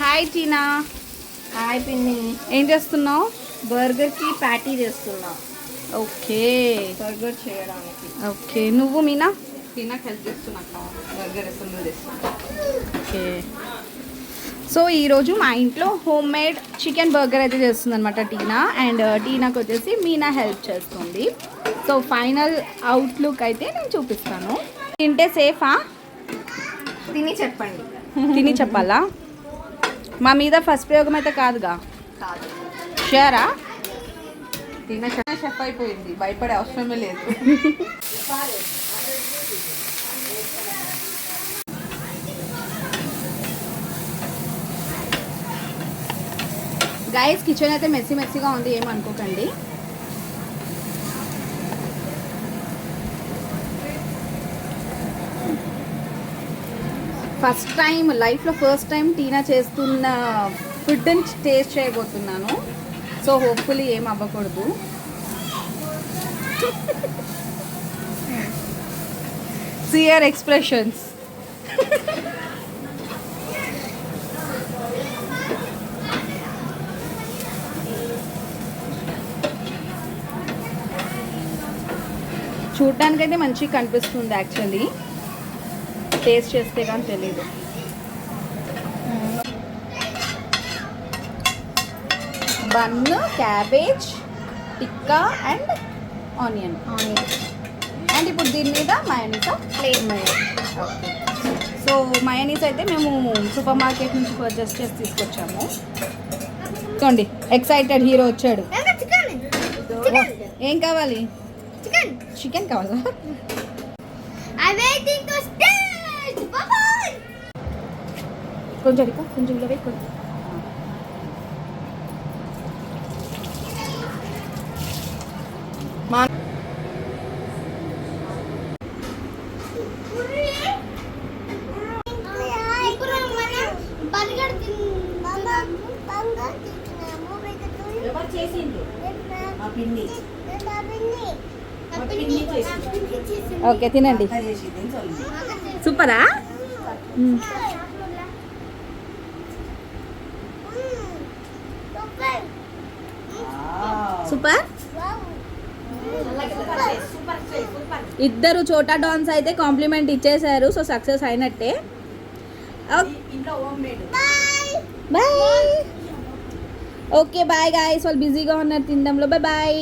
Hi టీనా. Hi పిన్ని. ఏం చేస్తున్నావు? బర్గర్కి ప్యాటీ చేస్తున్నా. ఓకే, బర్గర్ చేయడానికి. ఓకే. నువ్వు మీనా? తినక హెల్ప్ చేస్తున్నాక బర్గర్ అసెంబ్లీ చేస్తున్నా. ఓకే. సో ఈరోజు మా ఇంట్లో హోమ్ మేడ్ చికెన్ బర్గర్ అయితే చేస్తుంది అనమాట టీనా. అండ్ టీనాకు వచ్చేసి మీనా హెల్ప్ చేస్తుంది. సో ఫైనల్ అవుట్లుక్ అయితే నేను చూపిస్తాను. తింటే సేఫా? తిని చెప్పండి. తిని చెప్పాలా? మా మీద ఫస్ట్ ప్రయోగం అయితే కాదుగా? కాదు. షూరా? తిన షెఫ్ అయిపోయింది, భయపడే అవసరమే లేదు. గైస్ కిచెన్ అయితే మెస్సీగా ఉంది, ఏమనుకోకండి. లైఫ్లో ఫస్ట్ టైం టీనా చేస్తున్న ఫుడ్ని టేస్ట్ చేయబోతున్నాను. సో హోప్ఫుల్లీ ఏం అవ్వకూడదు. సియర్ ఎక్స్ప్రెషన్స్. చూడ్డానికైతే మంచిగా కనిపిస్తుంది, యాక్చువల్లీ టేస్ట్ చేస్తే కానీ తెలీదు. Bun, cabbage, tikka and onion. And ఇప్పుడు దీని మీద mayonnaise, plain mayonnaise. Okay. So mayonnaise అయితే మేము సూపర్ మార్కెట్ నుంచి పర్చేస్ చేసి తీసుకొచ్చాము. చూడండి, ఎక్సైటెడ్ హీరో వచ్చాడు. ఏం కావాలి? చికెన్ కావాలా? కొంచెం కొంచెం ఇలా వేయి, కొంచెం. ఓకే, తినండి. సూపరా? సూపర్. ఇద్దరు చోటా డాన్స్ అయితే కాంప్లిమెంట్ ఇచ్చేసారు. సో సక్సెస్ అయినట్టే. బాయ్. ఓకే బాయ్ గాయ్స్, వాళ్ళు బిజీగా ఉన్నారు తినడంలో. Bye bye.